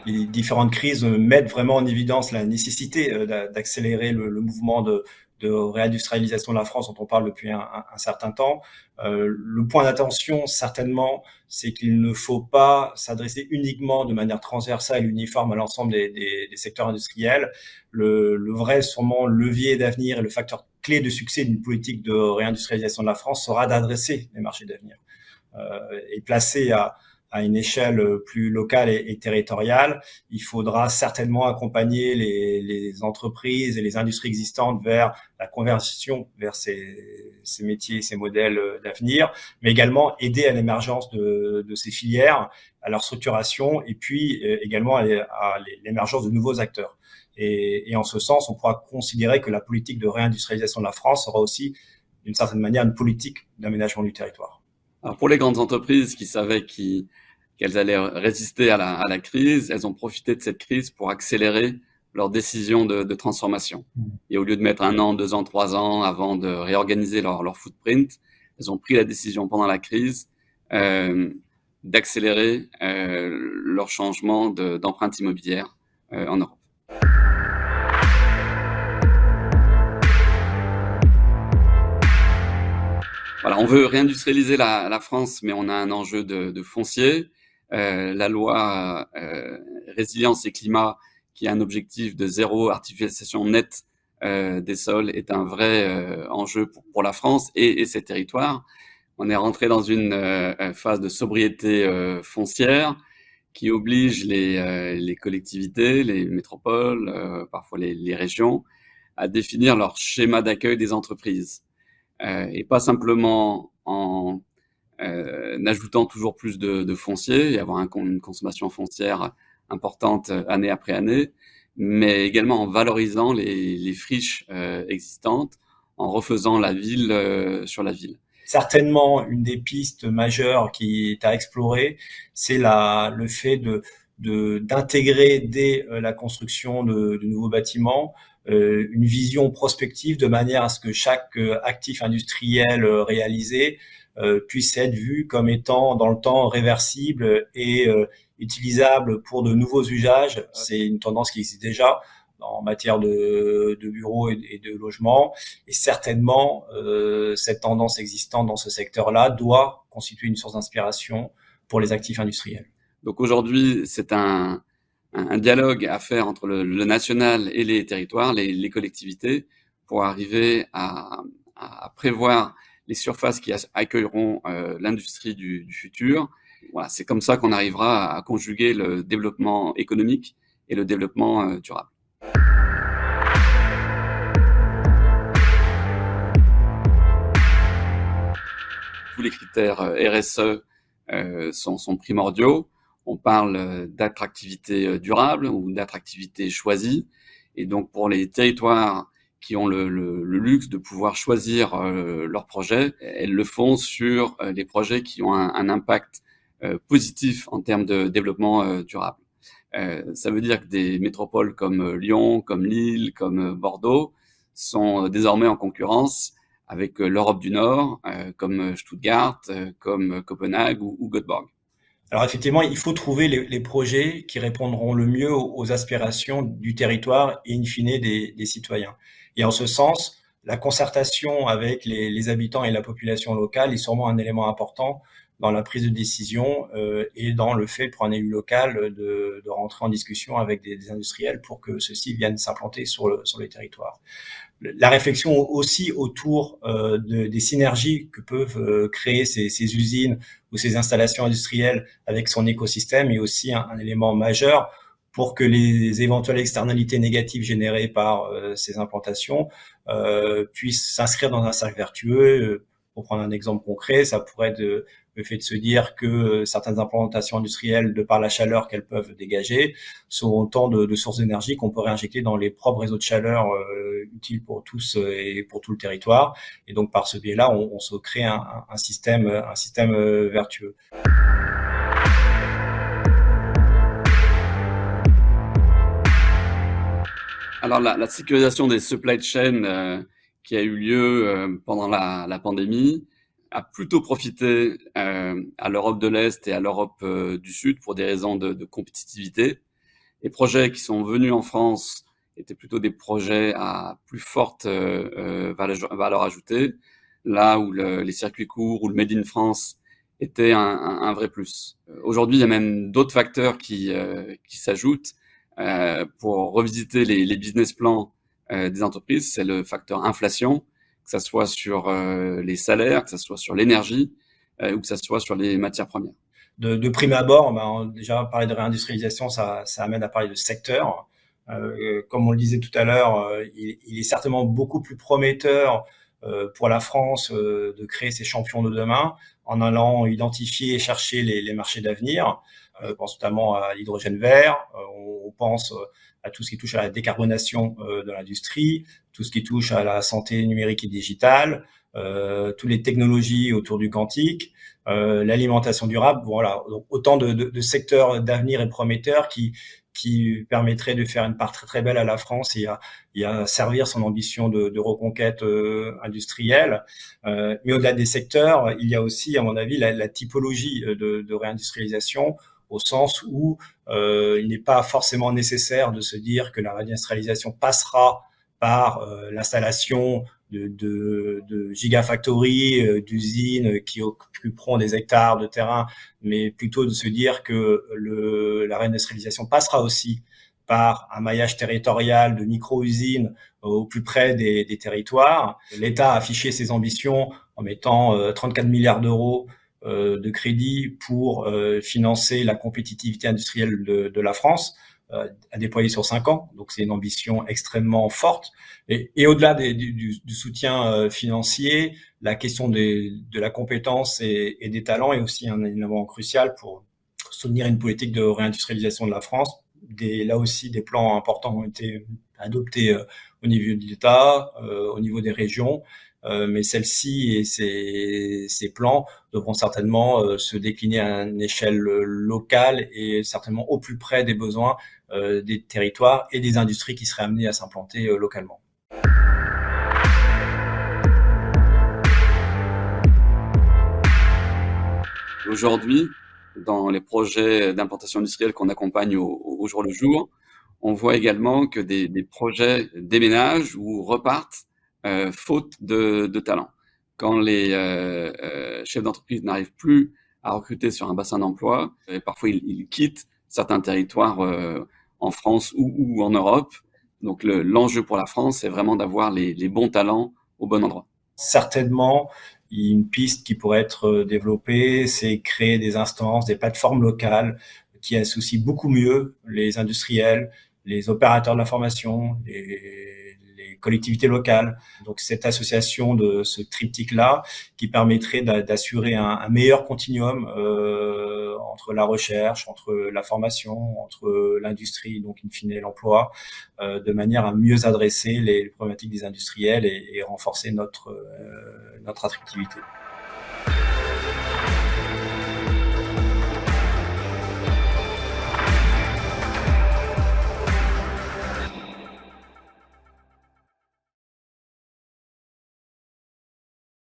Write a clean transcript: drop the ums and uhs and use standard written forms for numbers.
les différentes crises mettent vraiment en évidence la nécessité d'accélérer le mouvement de réindustrialisation de la France dont on parle depuis un certain temps. Le point d'attention, certainement, c'est qu'il ne faut pas s'adresser uniquement de manière transversale et uniforme à l'ensemble des secteurs industriels. Le vrai, sûrement, levier d'avenir et le facteur clé de succès d'une politique de réindustrialisation de la France sera d'adresser les marchés d'avenir et placer à une échelle plus locale et territoriale. Il faudra certainement accompagner les entreprises et les industries existantes vers la conversion vers ces métiers, ces modèles d'avenir, mais également aider à l'émergence de ces filières, à leur structuration et puis également à l'émergence de nouveaux acteurs. Et en ce sens, on pourra considérer que la politique de réindustrialisation de la France sera aussi, d'une certaine manière, une politique d'aménagement du territoire. Alors pour les grandes entreprises qui savaient qu'elles allaient résister à la crise, elles ont profité de cette crise pour accélérer leurs décisions de transformation. Et au lieu de mettre 1 an, 2 ans, 3 ans avant de réorganiser leur footprint, elles ont pris la décision pendant la crise d'accélérer leur changement d'empreinte immobilière en Europe. Voilà, on veut réindustrialiser la France, mais on a un enjeu de foncier. La loi résilience et climat, qui a un objectif de 0 artificialisation nette des sols, est un vrai enjeu pour la France et ses territoires. On est rentré dans une phase de sobriété foncière qui oblige les collectivités, les métropoles, parfois les régions, à définir leur schéma d'accueil des entreprises. Et pas simplement en ajoutant toujours plus de foncier et avoir une consommation foncière importante année après année, mais également en valorisant les friches existantes, en refaisant la ville sur la ville. Certainement, une des pistes majeures qui est à explorer, c'est le fait d'intégrer dès la construction de nouveaux bâtiments une vision prospective de manière à ce que chaque actif industriel réalisé puisse être vu comme étant dans le temps réversible et utilisable pour de nouveaux usages. C'est une tendance qui existe déjà en matière de bureaux et de logements. Et certainement, cette tendance existante dans ce secteur-là doit constituer une source d'inspiration pour les actifs industriels. Donc aujourd'hui, c'est un dialogue à faire entre le national et les territoires, les collectivités, pour arriver à prévoir les surfaces qui accueilleront l'industrie du futur. Voilà, c'est comme ça qu'on arrivera à conjuguer le développement économique et le développement durable. Tous les critères RSE sont primordiaux. On parle d'attractivité durable ou d'attractivité choisie. Et donc, pour les territoires qui ont le luxe de pouvoir choisir leurs projets, elles le font sur les projets qui ont un impact positif en termes de développement durable. Ça veut dire que des métropoles comme Lyon, comme Lille, comme Bordeaux sont désormais en concurrence avec l'Europe du Nord, comme Stuttgart, comme Copenhague ou Göteborg. Alors effectivement, il faut trouver les projets qui répondront le mieux aux aspirations du territoire et in fine des citoyens. Et en ce sens, la concertation avec les habitants et la population locale est sûrement un élément important dans la prise de décision et dans le fait pour un élu local de rentrer en discussion avec des industriels pour que ceux-ci viennent s'implanter sur les territoires. La réflexion aussi autour des synergies que peuvent créer ces usines ou ces installations industrielles avec son écosystème est aussi un élément majeur pour que les éventuelles externalités négatives générées par ces implantations puissent s'inscrire dans un cercle vertueux. Pour prendre un exemple concret, ça pourrait être le fait de se dire que certaines implantations industrielles, de par la chaleur qu'elles peuvent dégager, sont autant de sources d'énergie qu'on peut réinjecter dans les propres réseaux de chaleur utiles pour tous et pour tout le territoire. Et donc, par ce biais-là, on se crée un système vertueux. Alors, la sécurisation des supply chains qui a eu lieu pendant la pandémie a plutôt profité à l'Europe de l'Est et à l'Europe du Sud pour des raisons de compétitivité. Les projets qui sont venus en France étaient plutôt des projets à plus forte valeur ajoutée, là où les circuits courts ou le Made in France était un vrai plus. Aujourd'hui, il y a même d'autres facteurs qui s'ajoutent pour revisiter les business plans des entreprises. C'est le facteur inflation, que ça soit sur les salaires, que ça soit sur l'énergie ou que ça soit sur les matières premières. De prime abord, déjà parler de réindustrialisation, ça amène à parler de secteur. Comme on le disait tout à l'heure, il est certainement beaucoup plus prometteur pour la France de créer ses champions de demain en allant identifier et chercher les marchés d'avenir. On pense notamment à l'hydrogène vert, on pense à tout ce qui touche à la décarbonation de l'industrie, tout ce qui touche à la santé numérique et digitale, toutes les technologies autour du quantique, l'alimentation durable. Voilà, donc autant de secteurs d'avenir et prometteurs qui permettrait de faire une part très très belle à la France et à servir son ambition de reconquête industrielle. Mais au-delà des secteurs, il y a aussi, à mon avis, la typologie de réindustrialisation, au sens où il n'est pas forcément nécessaire de se dire que la réindustrialisation passera par l'installation de gigafactories, d'usines qui occuperont des hectares de terrain, mais plutôt de se dire que la réindustrialisation passera aussi par un maillage territorial de micro-usines au plus près des territoires. L'État a affiché ses ambitions en mettant 34 milliards d'euros de crédit pour financer la compétitivité industrielle de la France, à déployer sur 5 ans. Donc c'est une ambition extrêmement forte. Et au-delà du soutien financier, la question de la compétence et des talents est aussi un élément crucial pour soutenir une politique de réindustrialisation de la France. Là aussi, des plans importants ont été adoptés au niveau de l'État, au niveau des régions, mais celle-ci et ces plans devront certainement se décliner à une échelle locale et certainement au plus près des besoins des territoires et des industries qui seraient amenées à s'implanter localement. Aujourd'hui, dans les projets d'implantation industrielle qu'on accompagne au jour le jour, on voit également que des projets déménagent ou repartent faute de talent. Quand les chefs d'entreprise n'arrivent plus à recruter sur un bassin d'emploi, parfois ils quittent certains territoires en France ou en Europe. Donc l'enjeu pour la France, c'est vraiment d'avoir les bons talents au bon endroit. Certainement, une piste qui pourrait être développée, c'est créer des instances, des plateformes locales qui associent beaucoup mieux les industriels, les opérateurs de l'information, les collectivités locales. Donc cette association de ce triptyque-là qui permettrait d'assurer un meilleur continuum entre la recherche, entre la formation, entre l'industrie, donc in fine l'emploi, de manière à mieux adresser les problématiques des industriels et renforcer notre attractivité.